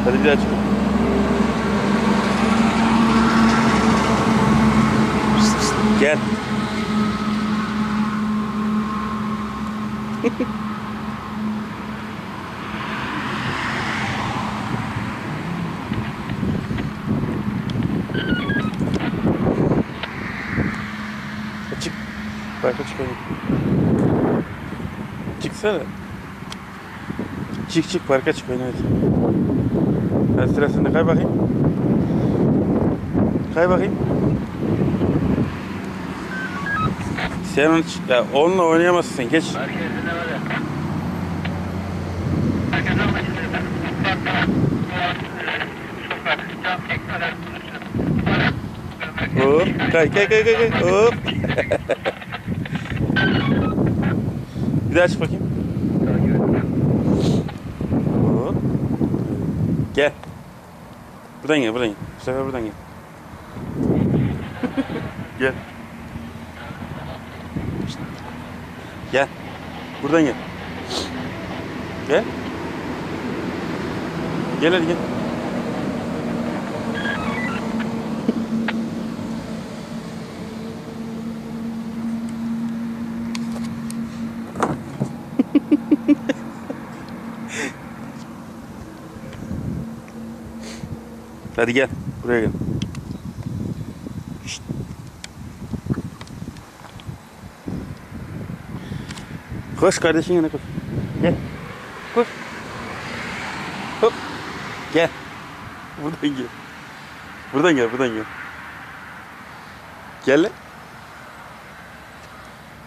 Hadi bir daha çık. Gel. Çık. Parka çık hadi. Çıksana. Çık çık parka çık hadi. Hadi sıra sende, kay bakayım. Kay bakayım. Sen onu, ya onunla oynayamazsın sen, geç. Hop, kay kay kay kay kay. Hop. Bir daha çık bakayım. Hop. Gel. Buradan gel, buradan gel. Bu sefer buradan gel. Gel. Gel. Buradan gel. Gel. Gel hadi gel. Hadi gel. Buraya gel. Şişt. Koş kardeşin yanına koş. Gel. Koş. Hop. Gel. Buradan gel. Buradan gel, buradan gel. Gel lan.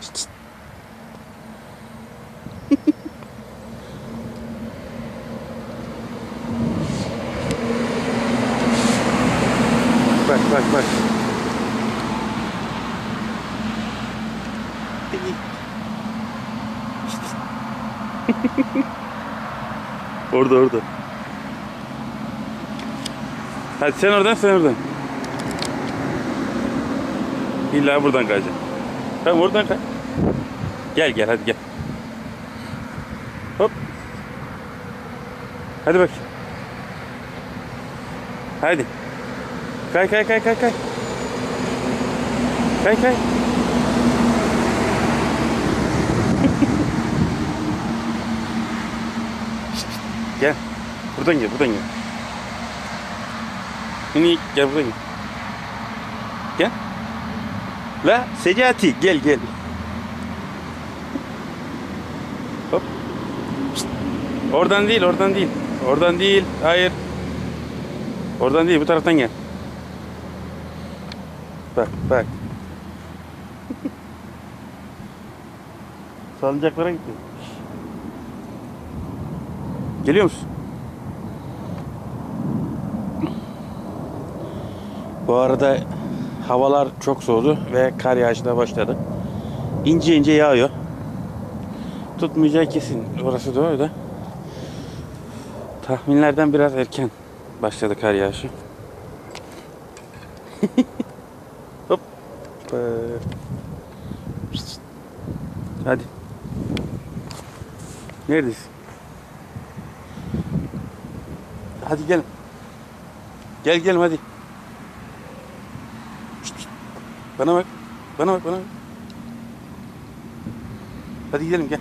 Şişt. Bak bak bak. Orada orada. Hadi sen oradan, sen oradan. İlla buradan kayacaksın. Tamam oradan kay. Gel gel hadi gel. Hop. Hadi bak. Hadi. Kay kay kay kay kay. Kay kay. Gel. Buradan gel, buradan gel. Şimdi gel buradan gel. Gel. La Secati gel gel. Hop. Şişt. Oradan değil, oradan değil. Oradan değil. Hayır. Oradan değil, bu taraftan gel. Bak bak. Salıncaklara gitti. Geliyor musun? Bu arada havalar çok soğudu ve kar yağışı da başladı. İnce ince yağıyor. Tutmayacağı kesin. Orası doğru da. Tahminlerden biraz erken başladı kar yağışı. Hop. Hadi. Neredesin? Hadi gel. Gel gel hadi. Bana bak. Bana bak, bana bak. Hadi gidelim gel.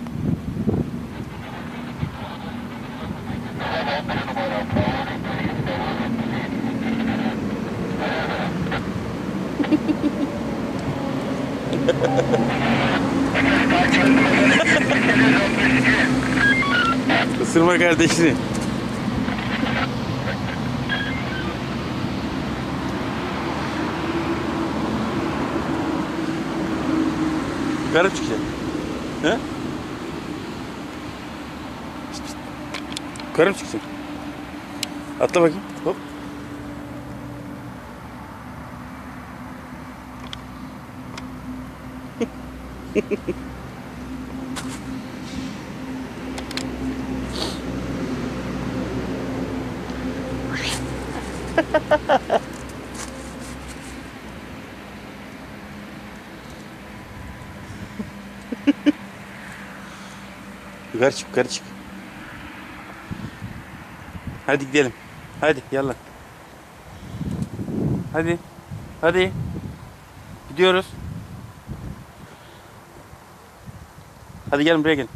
Isırma kardeşini. Yukarı çıkacak. He? Yukarı mı çıkacaksın? Atla bakayım. Hop. Yukarı çık, yukarı çık. Hadi gidelim. Hadi yallah. Hadi. Hadi. Gidiyoruz. Hadi gelin buraya gelin.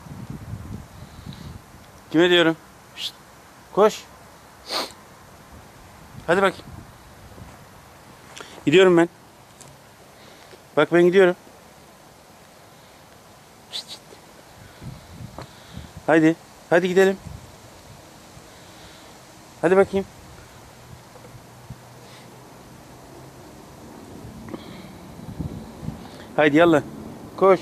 Kime diyorum? Şşt. Koş. Hadi bak. Gidiyorum ben. Bak ben gidiyorum. Şşt, şşt. Hadi. Hadi gidelim. Hadi bakayım. Haydi yallah. Koş.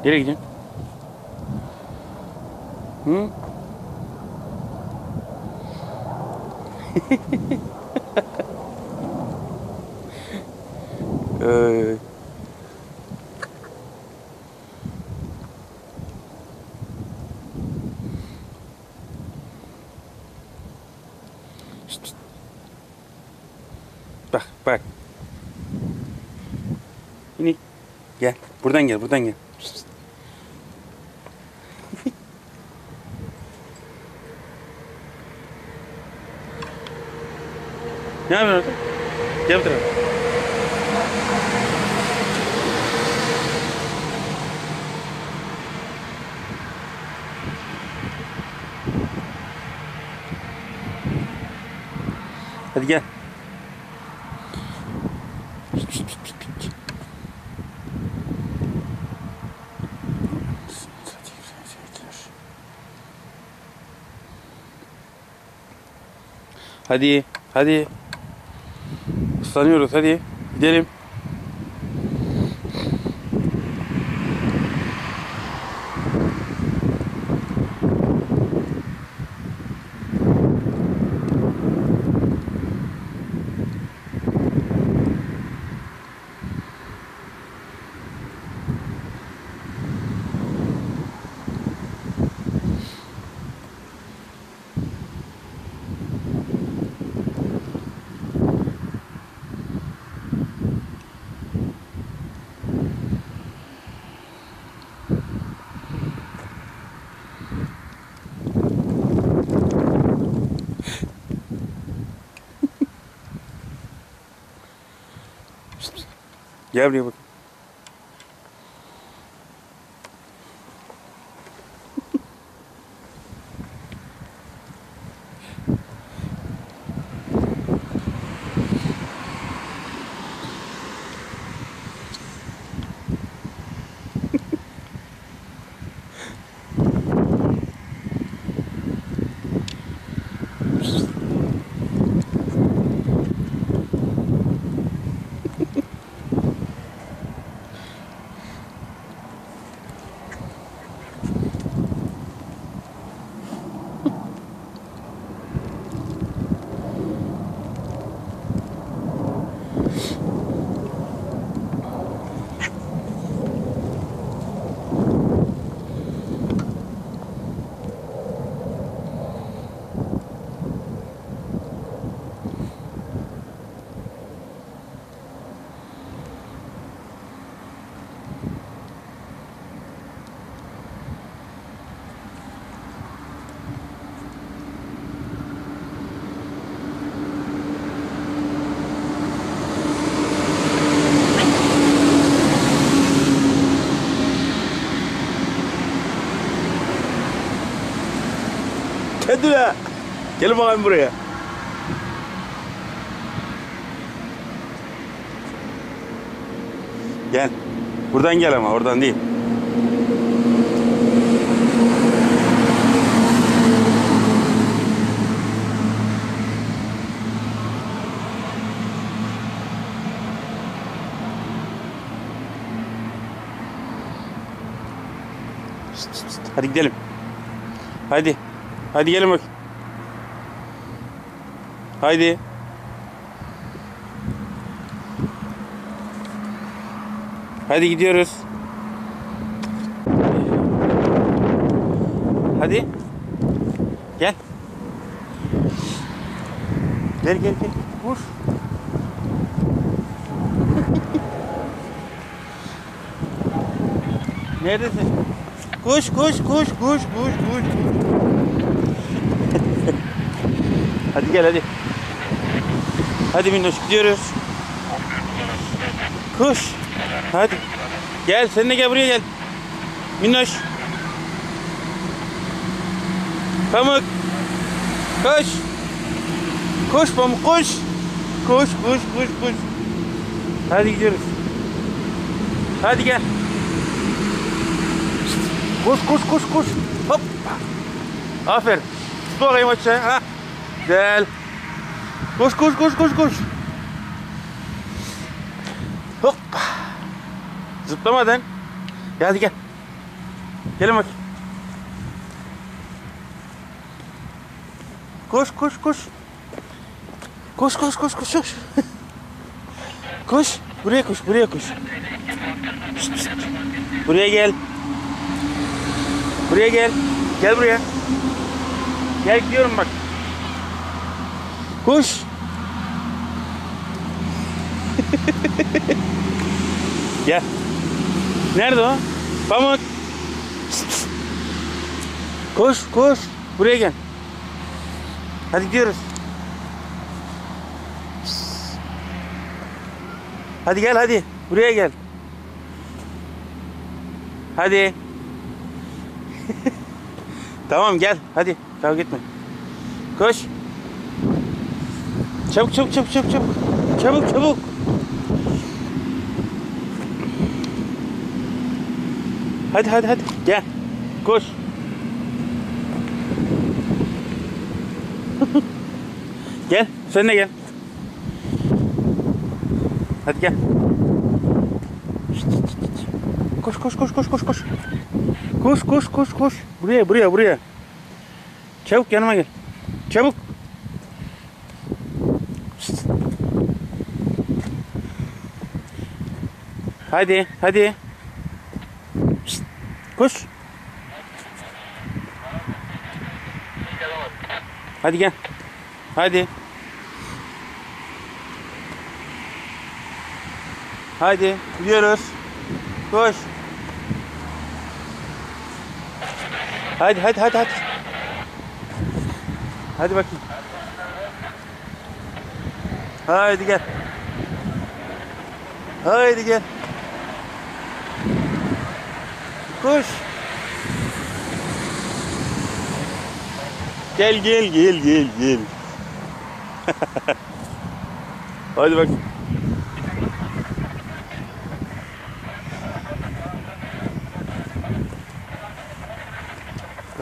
Nereye gidiyorsun? Hı? Ee, şşt, şşt. Bak bak. İnik. Gel. Buradan gel. Buradan gel. Şşt, şşt. Ne yapıyorsun orada? Gel bu tarafa. Hadi gel. Şşt, şşt, şşt, şşt. Hadi, hadi. Islanıyoruz, hadi. Gidelim. Gel buraya bak. Kendine. Gel bakayım buraya. Gel. Buradan gel ama oradan değil. Şşt, şşt, şşt. Hadi gidelim. Hadi. Hadi gelin bak. Haydi. Hadi gidiyoruz. Hadi. Gel. Gel gel gel. Vur. Neredesin? Koş koş koş koş koş koş. Hadi gel hadi. Hadi Minnoş gidiyoruz. Koş. Hadi. Gel sen de gel buraya gel. Minnoş. Pamuk. Koş. Koş Pamuk koş. Koş koş koş koş. Hadi gidiyoruz. Hadi gel. Koş koş koş koş. Hop. Aferin. Tut bakayım aşağı. Ha. Gel. Koş koş koş koş koş. Hop. Zıplamadan. Hadi gel. Gelin bak. Koş koş koş. Koş koş koş koş koş. Koş. Buraya koş buraya koş. Buraya gel. Buraya gel. Gel buraya. Gel gidiyorum bak. Koş. Gel. Nerede o? Pamuk. Koş koş. Buraya gel. Hadi gidiyoruz. Hadi gel hadi. Buraya gel. Hadi. Tamam gel. Hadi. Kavga etme. Koş. Çabuk çabuk çabuk çabuk çabuk. Çabuk çabuk. Hadi hadi hadi. Gel. Koş. Gel. Sen de gel. Hadi gel. Koş koş koş koş koş koş. Koş koş koş koş. Buraya buraya buraya. Çabuk yanıma gel. Çabuk. Hadi hadi. Koş. Hadi gel. Hadi. Hadi gidiyoruz. Koş. Hadi hadi hadi hadi. Hadi bakayım. Haydi gel. Haydi gel. Koş. Gel gel gel gel gel. Hadi bak.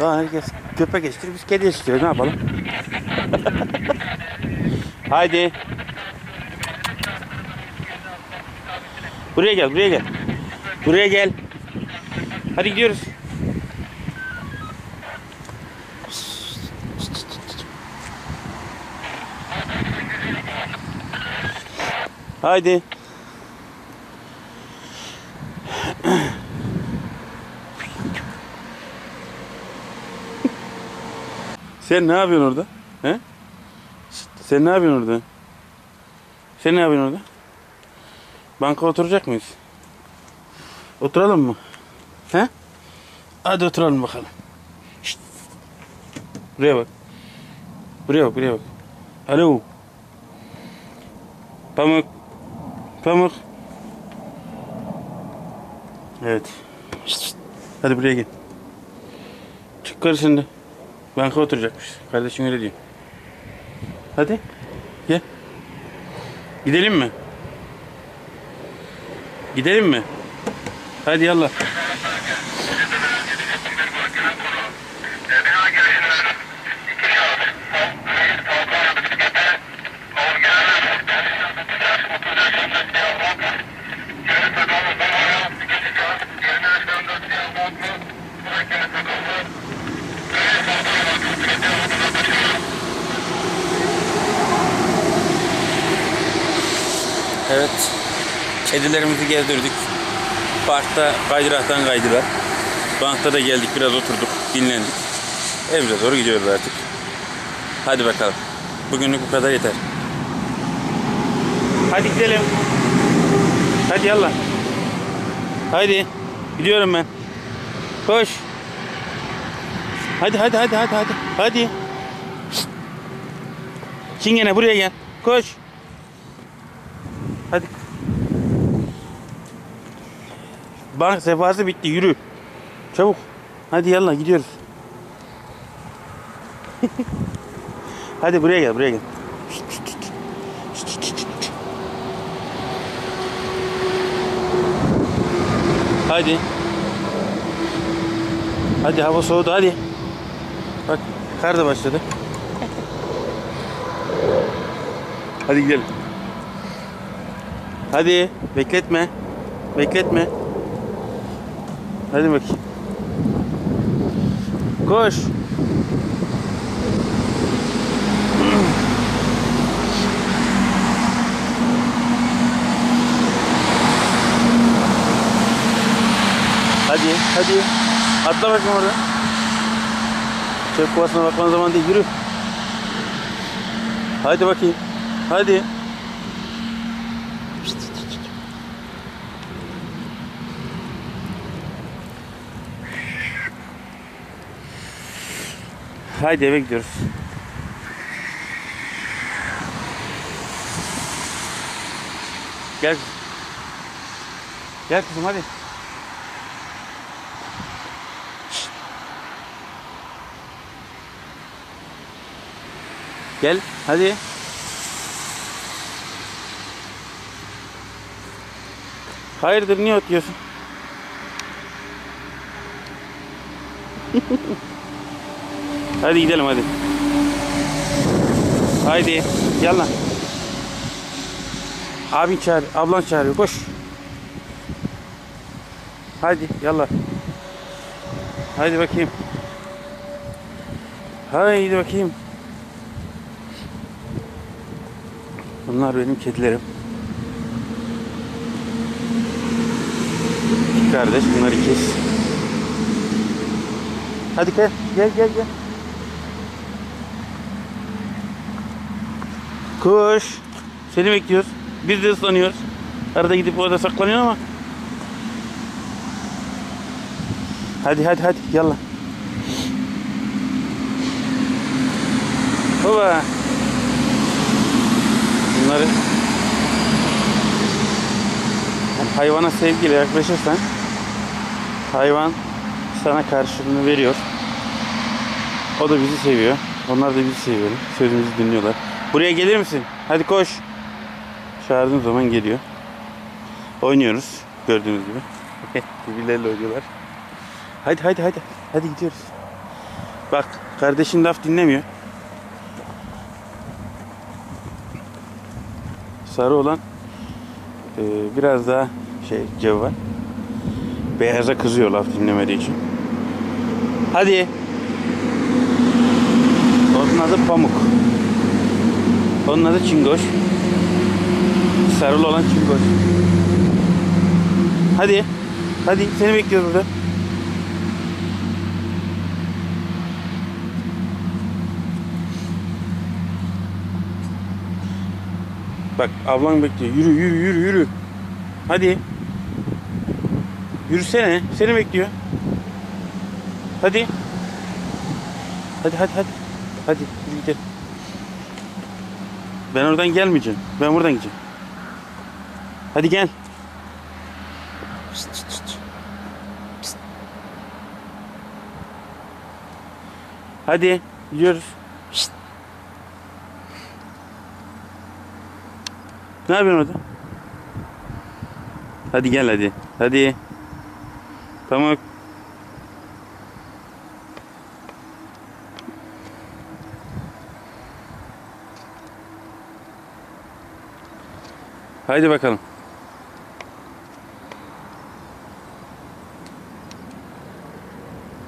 Ya herkes köpek istiyor, biz kedi istiyoruz. Ne yapalım? Haydi. Buraya gel, buraya gel. Buraya gel. Hadi gidiyoruz. Haydi. Sen ne yapıyorsun orada? He? Sen ne yapıyorsun orada? Sen ne yapıyorsun orada? Banka oturacak mıyız? Oturalım mı? He? Hadi oturalım bakalım. Şişt. Buraya bak. Buraya bak, buraya bak. Alo. Pamuk. Pamuk. Evet. Şişt. Hadi buraya gel. Çık karşısında. Banka oturacakmış. Kardeşin öyle diyor. Hadi. Gel. Gidelim mi? Gidelim mi? Hadi yallah. Evet. Kedilerimizi gezdirdik. Parkta kaydıraktan kaydılar. Bankta da geldik, biraz oturduk, dinlendik. Evimize doğru gidiyoruz artık. Hadi bakalım. Bugünlük bu kadar yeter. Hadi gidelim. Hadi yallah. Hadi. Gidiyorum ben. Koş. Hadi hadi hadi hadi hadi. Hadi. Çingene buraya gel. Koş. Hadi. Bank sefası bitti. Yürü. Çabuk. Hadi yallah gidiyoruz. Hadi buraya gel, buraya gel. Hadi. Hadi hava soğudu hadi. Bak kar da başladı. Hadi gidelim. Hadi bekletme. Bekletme. Hadi bakayım. Koş. Hadi, hadi. Atla bakayım orada. Çöp kovasına bakman zaman değil, yürü. Hadi bakayım. Hadi. Haydi eve gidiyoruz. Gel. Gel kızım hadi. Gel hadi. Hayırdır niye oturuyorsun? Hadi gidelim hadi. Haydi yallah. Abin çağır, ablan çağırıyor koş. Hadi yallah. Haydi bakayım. Haydi bakayım. Bunlar benim kedilerim. İki kardeş, bunlar ikiz. Hadi gel, gel, gel, gel. Koş. Seni bekliyoruz. Biz de ıslanıyoruz. Arada gidip orada saklanıyor ama. Hadi, hadi, hadi, yallah. Baba. Bunları yani hayvana sevgiyle yaklaşırsan hayvan sana karşılığını veriyor. O da bizi seviyor. Onlar da bizi seviyor. Sözümüzü dinliyorlar. Buraya gelir misin? Hadi koş. Çağırdığım zaman geliyor. Oynuyoruz. Gördüğünüz gibi. Birbirleriyle oynuyorlar. Hadi hadi hadi. Hadi gidiyoruz. Bak kardeşin laf dinlemiyor. Sarı olan biraz daha cevval. Beyaza kızıyor laf dinlemediği için. Hadi. Onun adı Pamuk. Onun adı Çingoş. Sarılı olan Çingoş. Hadi. Hadi seni bekliyoruz burada. Bak ablan bekliyor. Yürü yürü yürü yürü. Hadi. Yürüsene. Seni bekliyor. Hadi. Hadi hadi hadi. Hadi yürü gidelim. Ben oradan gelmeyeceğim. Ben buradan gideceğim. Hadi gel. Pişt, pişt, pişt. Pişt. Hadi gidiyoruz. Pişt. Ne yapıyorsun orada? Hadi gel hadi. Hadi. Pamuk. Haydi bakalım.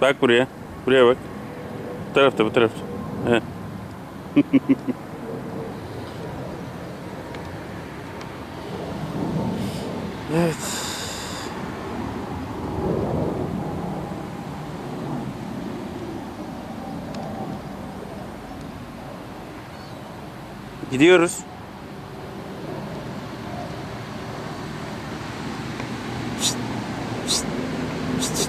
Bak buraya. Buraya bak. Bu tarafta, bu tarafta. Evet. Evet. Gidiyoruz. Şşt, şşt, şşt,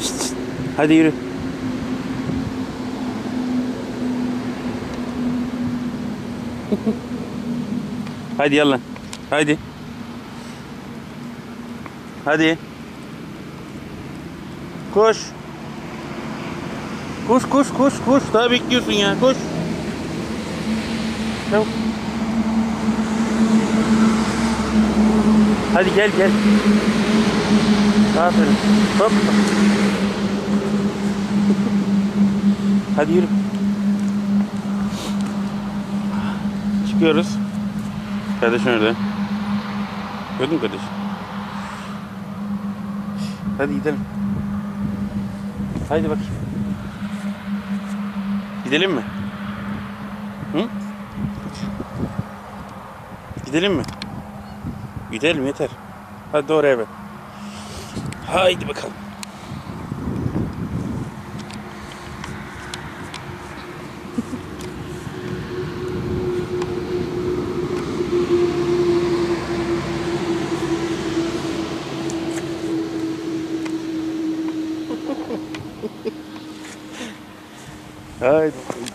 şşt. Hadi yürü. Hadi yallah. Hadi. Hadi. Koş. Koş koş koş koş. Daha bekliyorsun ya. Koş. Çabuk. Hadi gel gel. Aferin. Hop. Hadi yürü. Çıkıyoruz. Kardeşin orada. Gördün mü kardeş? Hadi gidelim. Haydi bakayım. Gidelim mi? Hı? Gidelim mi? Gidelim yeter. Hadi doğru eve. Haydi bakalım. Haydi.